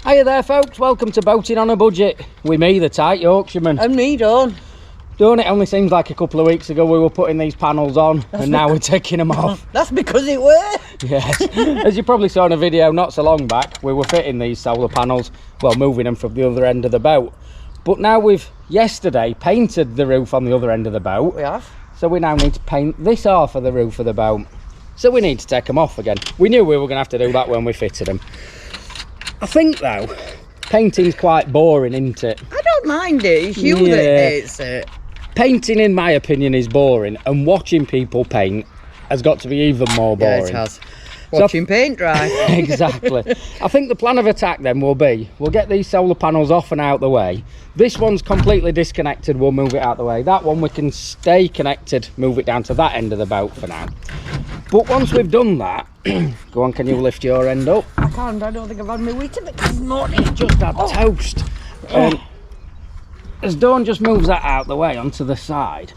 Hiya there folks, welcome to Boating on a Budget with me, the tight Yorkshireman. And me, Dawn. Dawn, it only seems like a couple of weeks ago we were putting these panels on and now we're taking them off. That's because it worked. Yes, as you probably saw in a video not so long back, we were fitting these solar panels, well, moving them from the other end of the boat. But now we've, yesterday, painted the roof on the other end of the boat. We have. So we now need to paint this half of the roof of the boat. So we need to take them off again. We knew we were going to have to do that when we fitted them. I think though, painting's quite boring, isn't it? I don't mind it, it's you that hates it. Painting, in my opinion, is boring, and watching people paint has got to be even more boring. Yeah, it has. Watching paint dry. Exactly. I think the plan of attack then will be, we'll get these solar panels off and out the way. This one's completely disconnected, we'll move it out the way. That one we can stay connected, move it down to that end of the boat for now. But once we've done that, go on, can you lift your end up? I can't, I don't think I've had my wheat in it this morning. Just had toast. As Dawn just moves that out the way onto the side,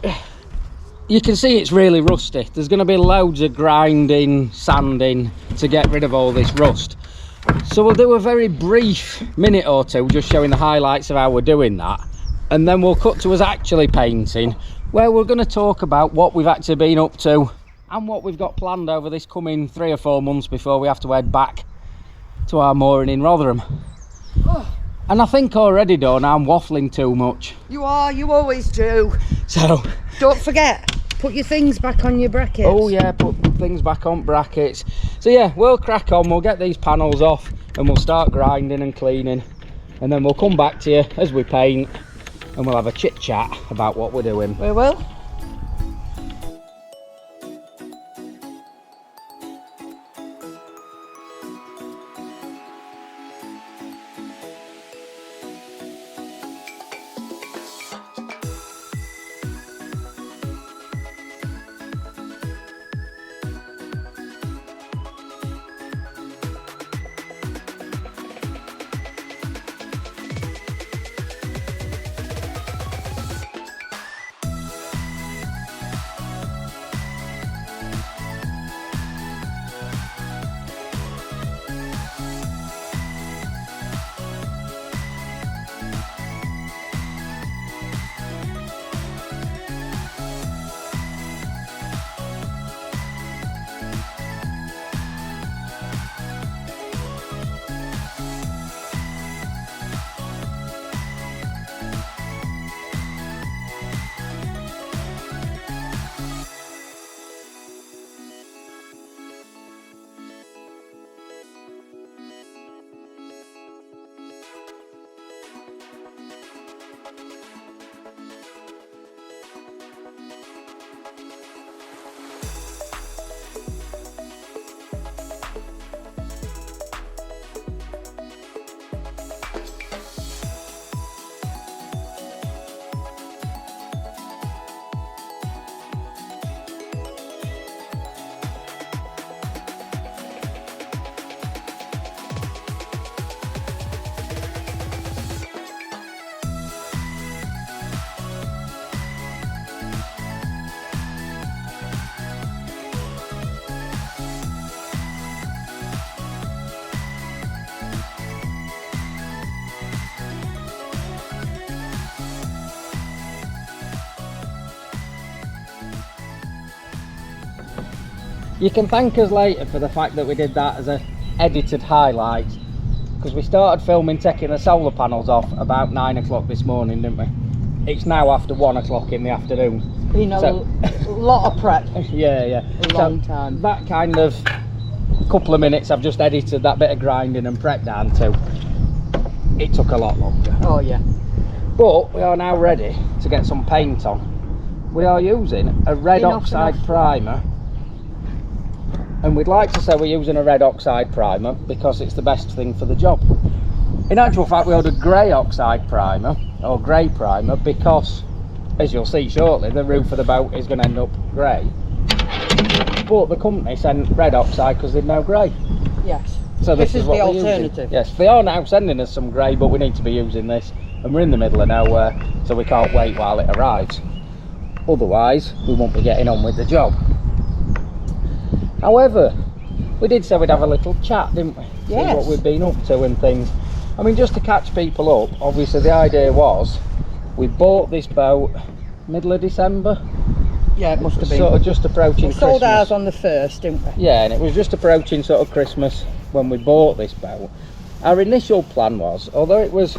you can see it's really rusty. There's going to be loads of grinding, sanding to get rid of all this rust. So we'll do a very brief minute or two just showing the highlights of how we're doing that, and then we'll cut to us actually painting, where we're going to talk about what we've actually been up to and what we've got planned over this coming 3 or 4 months before we have to head back to our mooring in Rotherham. And I think already, Dawn, I'm waffling too much. You are, you always do. So don't forget, put your things back on your brackets. Oh yeah, put things back on brackets. So yeah, we'll crack on, we'll get these panels off and we'll start grinding and cleaning, and then we'll come back to you as we paint and we'll have a chit chat about what we're doing. We will. You can thank us later for the fact that we did that as a edited highlight, because we started filming taking the solar panels off about 9 o'clock this morning, didn't we? It's now after 1 o'clock in the afternoon. Been a lot of prep. Yeah. A long time. That kind of couple of minutes I've just edited that bit of grinding and prep down to. It took a lot longer. Oh yeah. But we are now ready to get some paint on. We are using a red oxide primer. And we'd like to say we're using a red oxide primer because it's the best thing for the job. In actual fact, we ordered grey oxide primer, or grey primer, because, as you'll see shortly, the roof of the boat is going to end up grey. But the company sent red oxide because they've no grey. Yes. So this is what the we're alternative. using. Yes, they are now sending us some grey, but we need to be using this. And we're in the middle of nowhere, so we can't wait while it arrives. Otherwise, we won't be getting on with the job. However, we did say we'd have a little chat, didn't we? Yes. See what we've been up to and things. I mean, just to catch people up, obviously the idea was we bought this boat middle of December. Yeah, it must have been. Sort of just approaching We sold Christmas. ours on the 1st, didn't we? Yeah, and it was just approaching sort of Christmas when we bought this boat. Our initial plan was, although it was,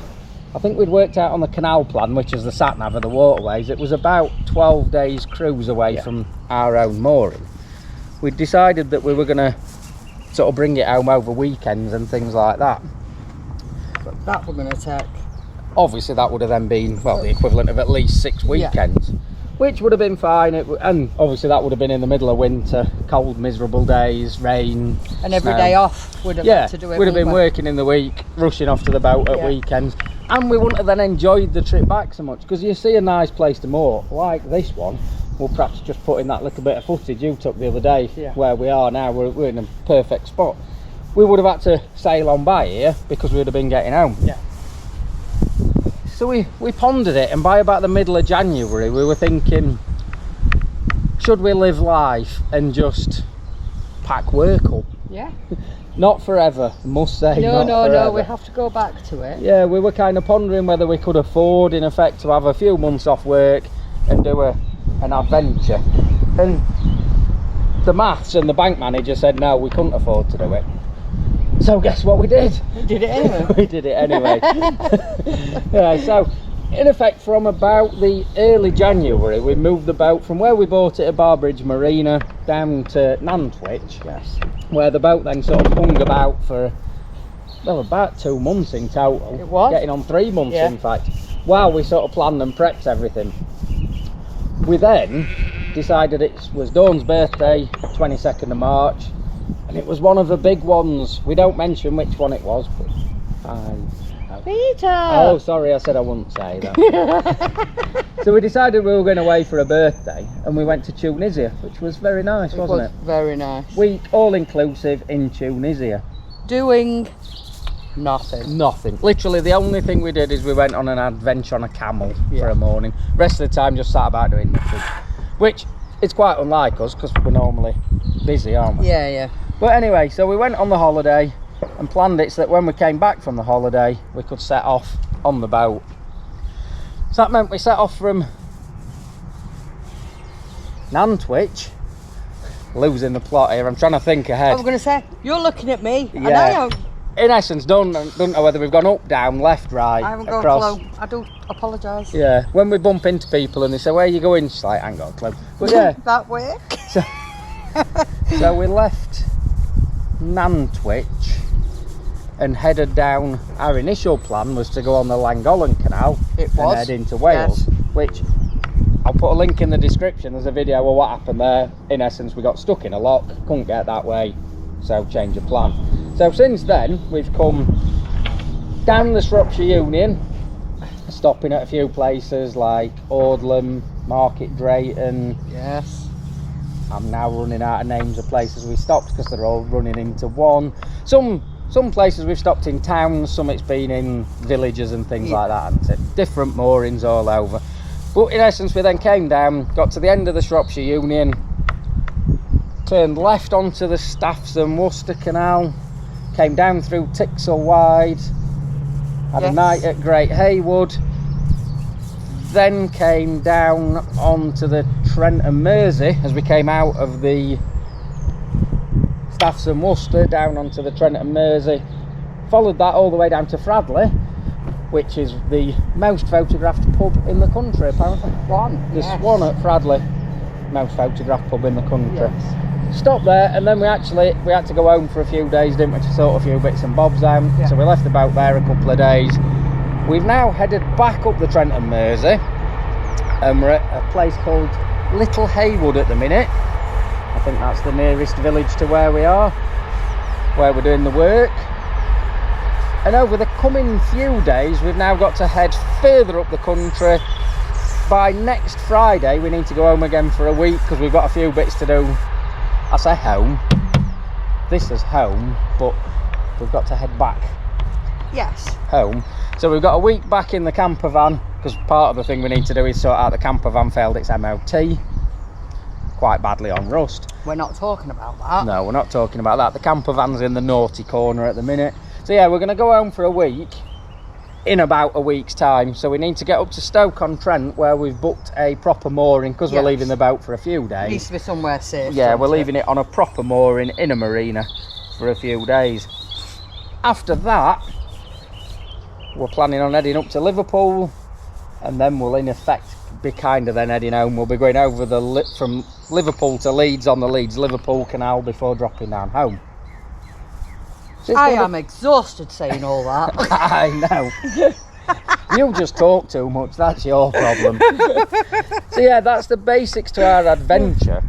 I think we'd worked out on the canal plan, which is the sat nav of the waterways, it was about 12 days cruise away from our own mooring. We decided that we were going to sort of bring it home over weekends and things like that. But that we're going to take. Obviously that would have then been, well, the equivalent of at least 6 weekends, which would have been fine. And obviously that would have been in the middle of winter, cold, miserable days, rain, And every snow. day off would have had to do it. We'd have been working in the week, rushing off to the boat at weekends, and we wouldn't have then enjoyed the trip back so much, because you see a nice place to moor like this one. We'll perhaps just put in that little bit of footage you took the other day, where we are now. We're in a perfect spot. We would have had to sail on by here because we would have been getting home. Yeah. So we pondered it, and by about the middle of January we were thinking, should we live life and just pack work up? Yeah. Not forever, must say. No, not forever. we have to go back to it. Yeah, we were kind of pondering whether we could afford, in effect, to have a few months off work and do an adventure. And the maths and the bank manager said no, we couldn't afford to do it. So guess what we did? We did it anyway. We did it anyway. Yeah, so in effect, from about the early January, we moved the boat from where we bought it at Barbridge Marina down to Nantwich. Yes. Where the boat then sort of hung about for, well, about 2 months in total. It was? Getting on 3 months, in fact, while we sort of planned and prepped everything. We then decided it was Dawn's birthday, 22nd of March, and it was one of the big ones. We don't mention which one it was, but Peter! oh, sorry, I said I wouldn't say that. So we decided we were going away for a birthday, and we went to Tunisia, which was very nice, wasn't it? Very nice. Week all inclusive in Tunisia. Doing nothing. Nothing. Literally the only thing we did is we went on an adventure on a camel for a morning. Rest of the time just sat about doing nothing. Which is quite unlike us, because we're normally busy, aren't we? Yeah, yeah. But anyway, so we went on the holiday and planned it so that when we came back from the holiday we could set off on the boat. So that meant we set off from Nantwich. Losing the plot here, I'm trying to think ahead. I was going to say, you're looking at me, and I Yeah. am. In essence, don't know whether we've gone up, down, left, right, I haven't got across. a clue. I do apologise. Yeah, when we bump into people and they say, where are you going? She's like, I ain't got a clue. But yeah, That way. so we left Nantwich and headed down. Our initial plan was to go on the Llangollen Canal It and was. head into Wales, which I'll put a link in the description. There's a video of what happened there. In essence, we got stuck in a lock, couldn't get that way, so change of plan. So since then, we've come down the Shropshire Union, stopping at a few places like Audlam, Market Drayton. Yes. I'm now running out of names of places we stopped because they're all running into one. Some places we've stopped in towns, some it's been in villages and things like that, hasn't it? Different moorings all over. But in essence, we then came down, got to the end of the Shropshire Union, turned left onto the Staffs and Worcester Canal, came down through Tixall Wide, had a night at Great Haywood, then came down onto the Trent and Mersey as we came out of the Staffs and Worcester, down onto the Trent and Mersey, followed that all the way down to Fradley, which is the most photographed pub in the country, apparently. The Swan at Fradley, most photographed pub in the country. Yes. Stopped there, and then we had to go home for a few days, didn't we, to sort a few bits and bobs out. So we left the boat there a couple of days. We've now headed back up the Trent and Mersey, and we're at a place called Little Haywood at the minute. I think that's the nearest village to where we are, where we're doing the work. And over the coming few days, we've now got to head further up the country. By next Friday, we need to go home again for a week because we've got a few bits to do. I say home, this is home, but we've got to head back home. So we've got a week back in the camper van, because part of the thing we need to do is sort out the camper van failed its MOT quite badly on rust. We're not talking about that. No, we're not talking about that. The camper van's in the naughty corner at the minute. So yeah, we're going to go home for a week in about a week's time. So we need to get up to Stoke-on-Trent, where we've booked a proper mooring, because we're leaving the boat for a few days. It needs to be somewhere safe. Yeah, we're leaving it on a proper mooring in a marina for a few days. After that, we're planning on heading up to Liverpool, and then we'll in effect be kind of then heading home. We'll be going over from Liverpool to Leeds on the Leeds-Liverpool canal before dropping down home. So I am exhausted saying all that. I know. You just talk too much, that's your problem. So yeah, that's the basics to our adventure.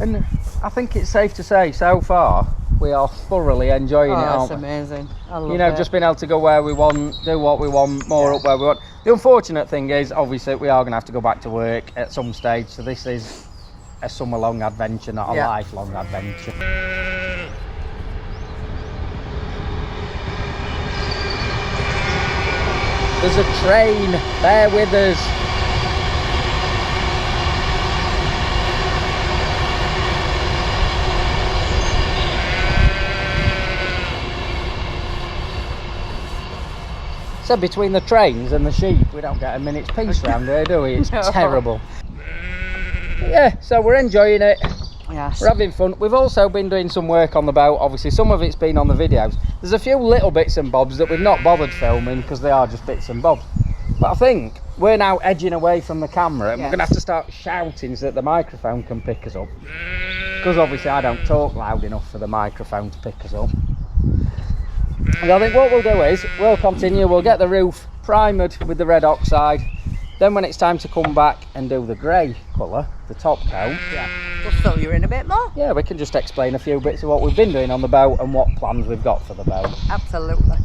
And I think it's safe to say, so far, we are thoroughly enjoying it, aren't we? It's amazing. I love You know, it. just being able to go where we want, do what we want, moor up where we want. The unfortunate thing is, obviously, we are going to have to go back to work at some stage, so this is a summer-long adventure, not a lifelong adventure. There's a train, bear with us. So between the trains and the sheep, we don't get a minute's peace round here, do we? It's terrible. Yeah, so we're enjoying it. Yes. We're having fun. We've also been doing some work on the boat. Obviously, some of it's been on the videos. There's a few little bits and bobs that we've not bothered filming because they are just bits and bobs. But I think we're now edging away from the camera, and we're going to have to start shouting so that the microphone can pick us up. Because obviously I don't talk loud enough for the microphone to pick us up. And I think what we'll do is, we'll continue, we'll get the roof primered with the red oxide. Then when it's time to come back and do the grey colour, the top coat, We'll fill you in a bit more. yeah, we can just explain a few bits of what we've been doing on the boat and what plans we've got for the boat. Absolutely.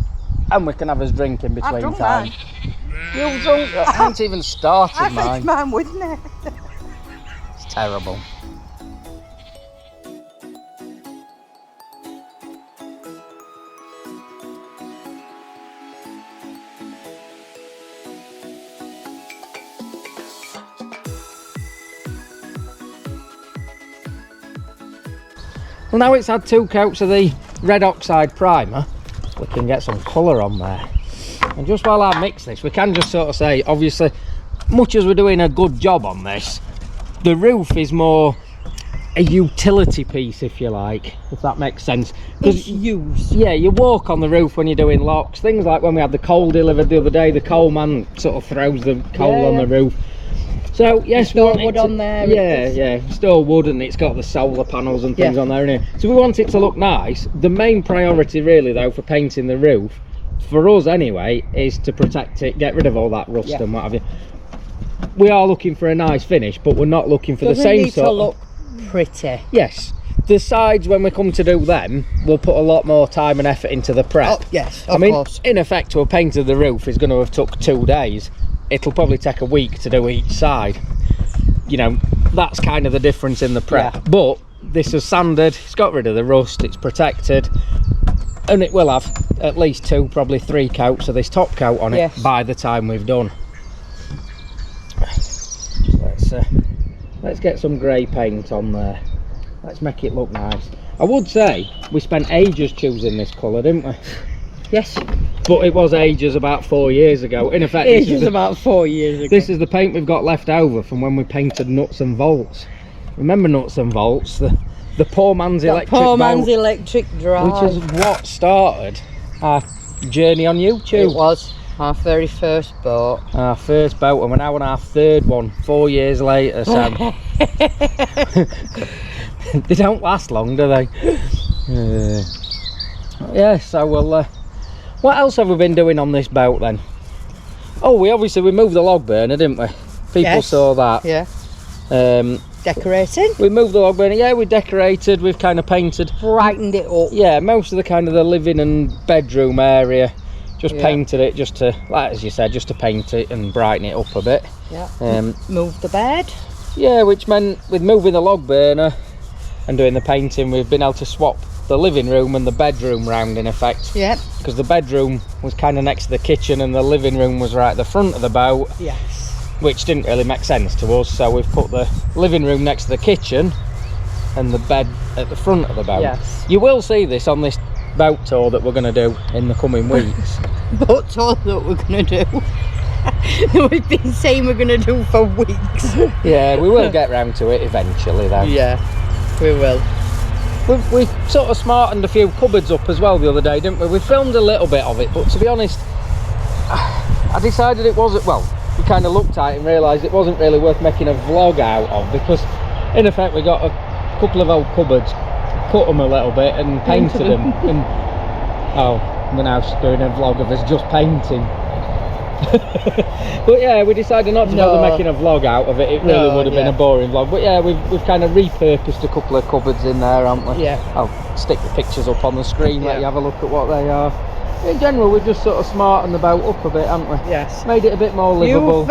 And we can have us drink in between I've drunk time. mine. You've drunk? I haven't even started I mine. think mine with me. It's terrible. Well, now it's had 2 coats of the red oxide primer, we can get some colour on there. And just while I mix this, we can just sort of say, obviously, much as we're doing a good job on this, the roof is more a utility piece, if you like, if that makes sense. It's used. Yeah, you walk on the roof when you're doing locks. Things like when we had the coal delivered the other day, the coal man sort of throws the coal on the roof. So yes, we want wood on there. Yeah, still wood, and it's got the solar panels and things on there, innit? So we want it to look nice. The main priority really though for painting the roof, for us anyway, is to protect it, get rid of all that rust and what have you. We are looking for a nice finish, but we're not looking for the same sort to look pretty. Yes. The sides, when we come to do them, we'll put a lot more time and effort into the prep. Oh, yes, I mean, in effect, to have painted the roof is going to have took 2 days. It'll probably take a week to do each side. You know, that's kind of the difference in the prep. But this is sanded, it's got rid of the rust, it's protected, and it will have at least 2, probably 3 coats of this top coat on it by the time we've done. Let's get some grey paint on there. Let's make it look nice. I would say we spent ages choosing this colour, didn't we? Yes. But it was ages, about 4 years ago. In effect, about 4 years ago. This is the paint we've got left over from when we painted Nuts and Volts. Remember Nuts and Volts? The poor man's electric boat, electric drive. which is what started our journey on YouTube. It was our very first boat. Our first boat, and we're now on our 3rd one, 4 years later, Sam. They don't last long, do they? Yeah, so we'll... what else have we been doing on this boat then? Oh, we moved the log burner, didn't we? People saw that. Yeah. Decorating. We moved the log burner. Yeah, we decorated. We've kind of painted, Brightened it up. yeah, most of the kind of the living and bedroom area. Just painted it, just to, like as you said, just to paint it and brighten it up a bit. Yeah. Moved the bed. Yeah, which meant with moving the log burner and doing the painting, we've been able to swap the living room and the bedroom round in effect. Yeah. Because the bedroom was kind of next to the kitchen and the living room was right at the front of the boat. Yes. Which didn't really make sense to us, so we've put the living room next to the kitchen and the bed at the front of the boat. Yes. You will see this on this boat tour that we're going to do in the coming weeks. Boat tour that we're going to do. We've been saying we're going to do for weeks. Yeah, we will get round to it eventually though. Yeah, we will. We sort of smartened a few cupboards up as well the other day, didn't we? We filmed a little bit of it, but to be honest, I decided it wasn't, well, we kind of looked at it and realised it wasn't really worth making a vlog out of, because in effect we got a couple of old cupboards, cut them a little bit and painted them. And oh, we're now doing a vlog of us just painting. But yeah, we decided not to bother making a vlog out of it. It really would have been a boring vlog. But yeah, we've kind of repurposed a couple of cupboards in there, haven't we? Yeah. I'll stick the pictures up on the screen, let you have a look at what they are. In general, we've just sort of smartened the boat up a bit, haven't we? Yes. Made it a bit more livable. You've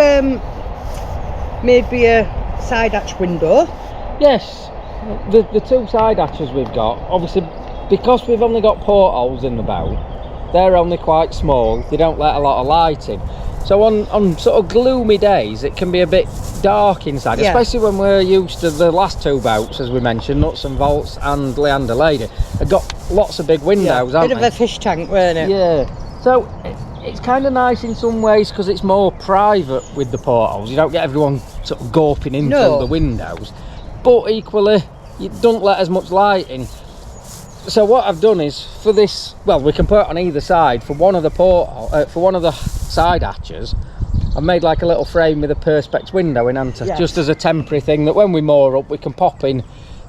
made me a side hatch window. Yes. The two side hatches we've got, obviously, because we've only got portholes in the boat, they're only quite small, they don't let a lot of light in. So on sort of gloomy days it can be a bit dark inside, especially when we're used to the last two boats, as we mentioned, Nuts and Volts and Leander Lady. They've got lots of big windows, haven't they? Bit of a fish tank, weren't it? Yeah. So it's kind of nice in some ways because it's more private with the portholes. You don't get everyone sort of gawping into the windows. But equally, you don't let as much light in. So what I've done is, for this, well, we can put it on either side. For one of the for one of the side hatches, I've made like a little frame with a perspex window in, haven't I? Just as a temporary thing that when we moor up, we can pop in.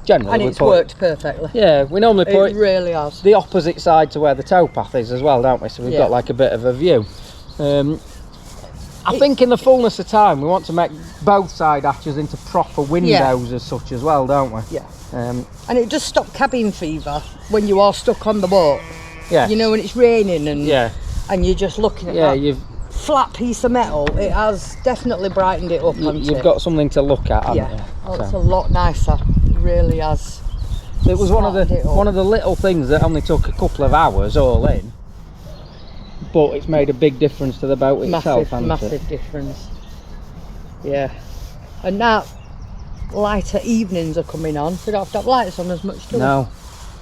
Generally, and it's worked perfectly. Yeah, we normally put it really has. The opposite side to where the towpath is as well, don't we? So we've got like a bit of a view. I think in the fullness of time, we want to make both side hatches into proper windows as such as well, don't we? Yeah. And it does stop cabin fever when you are stuck on the boat. Yeah. You know, when it's raining and you're just looking at that flat piece of metal. It has definitely brightened it up. You've got something to look at, haven't you? Oh, it's a lot nicer. It really has. It was one of the little things that only took a couple of hours all in, but it's made a big difference to the boat itself. Massive difference. Yeah. And now lighter evenings are coming on. We don't have to have lights on as much, do we? No.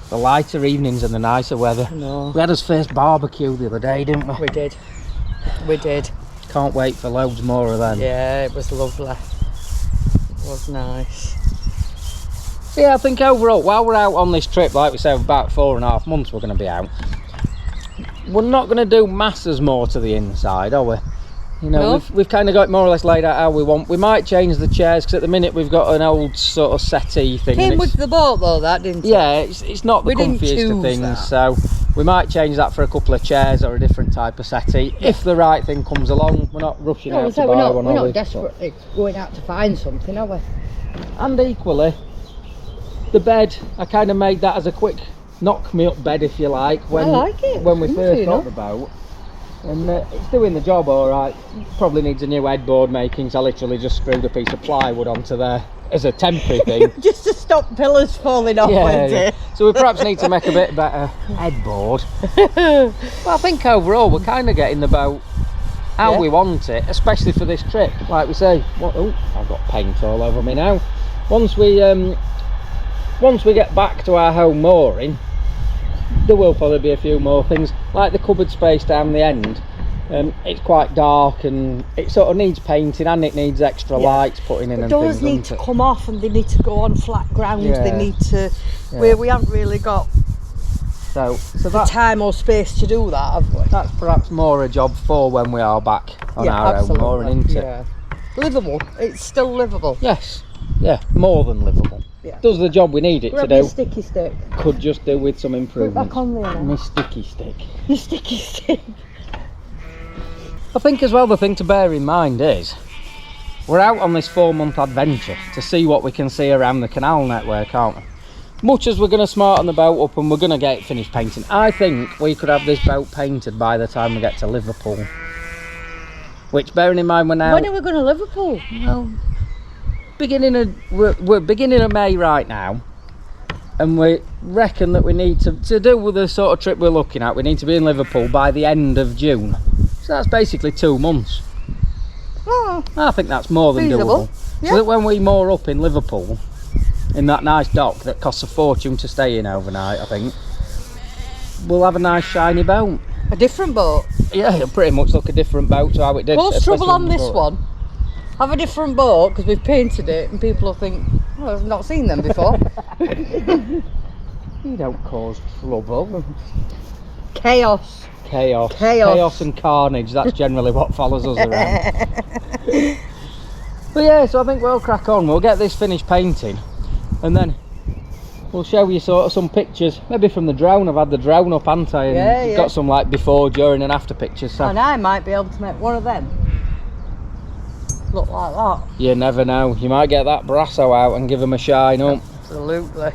The lighter evenings and the nicer weather. No. We had us first barbecue the other day, didn't we? We did. We did. Can't wait for loads more of them. Yeah, it was lovely. It was nice. So yeah, I think overall, while we're out on this trip, like we said, about 4.5 months we're going to be out, we're not going to do masses more to the inside, are we? You know, we've kind of got it more or less laid out how we want. We might change the chairs, because at the minute we've got an old sort of settee thing. Came with the boat though, that didn't it? Yeah, it's not the comfiest of things, so we might change that for a couple of chairs or a different type of settee if the right thing comes along. We're not rushing out to buy one. We're not desperately going out to find something, are we? And equally, the bed, I kind of made that as a quick knock me up bed, if you like, when we first got the boat. And it's doing the job all right. Probably needs a new headboard making, so I literally just screwed a piece of plywood onto there as a temporary thing. Just to stop pillars falling off, So we perhaps need to make a bit better headboard. Well, I think overall we're kind of getting the boat how we want it, especially for this trip. Like we say, oh, I've got paint all over me now. Once we get back to our home mooring, there will probably be a few more things, like the cupboard space down the end. It's quite dark and it sort of needs painting, and it needs extra lights putting in. The doors need to come off, and they need to go on flat ground. They need to we haven't really got the time or space to do that, have we? That's perhaps more a job for when we are back on our own mooring, isn't it? Livable. It's still livable. Yes. Yeah, more than livable. Does the job we need it to do. Sticky stick. Could just do with some improvements. Put it back on there now. My sticky stick. Your sticky stick. I think as well the thing to bear in mind is we're out on this 4-month adventure to see what we can see around the canal network, aren't we? Much as we're going to smarten the boat up and we're going to get it finished painting, I think we could have this boat painted by the time we get to Liverpool. Which, bearing in mind, we're now... When are we going to Liverpool? Well, we're beginning of May right now, and we reckon that we need to do with the sort of trip we're looking at, we need to be in Liverpool by the end of June. So that's basically 2 months. I think that's more than doable. So that when we moor up in Liverpool, in that nice dock that costs a fortune to stay in overnight, I think, we'll have a nice shiny boat. A different boat? Yeah, it'll pretty much look a different boat to how it did. Most trouble on this one, have a different boat because we've painted it and people will think, oh, I've not seen them before. You don't cause trouble. Chaos. Chaos. Chaos and carnage, that's generally what follows us around. But yeah, so I think we'll crack on. We'll get this finished painting and then we'll show you sort of some pictures, maybe from the drone. I've had the drone up, haven't I? And got some like before, during and after pictures. So. And I might be able to make one of them look like that. You never know. You might get that Brasso out and give them a shine up. Absolutely.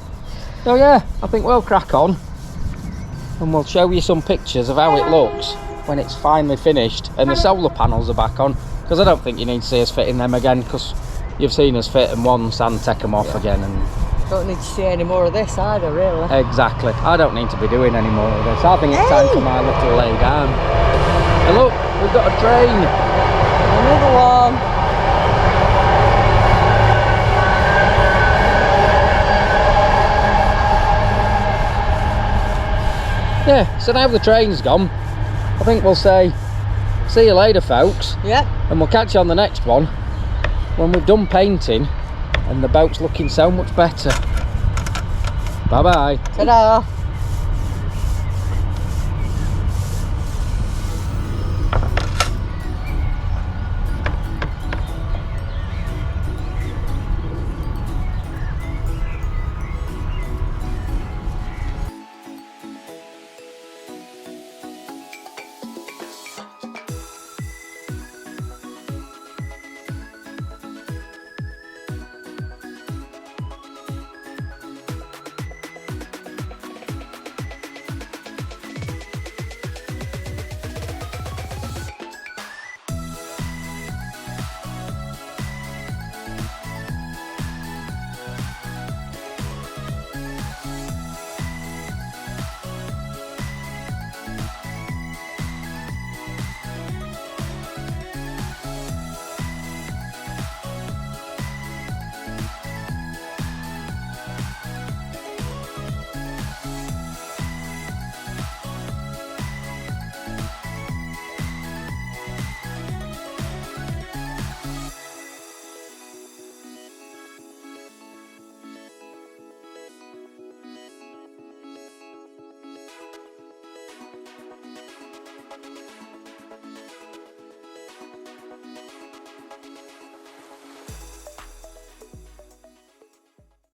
So yeah, I think we'll crack on and we'll show you some pictures of how it looks when it's finally finished and the solar panels are back on, because I don't think you need to see us fitting them again, because you've seen us fit them once and take them off again. And don't need to see any more of this either, really. Exactly. I don't need to be doing any more of this. I think it's time for my little lay down. And look, we've got a train. Another one. Yeah, so now the train's gone, I think we'll say see you later, folks. Yep. And we'll catch you on the next one when we've done painting and the boat's looking so much better. Bye bye. Ta-da.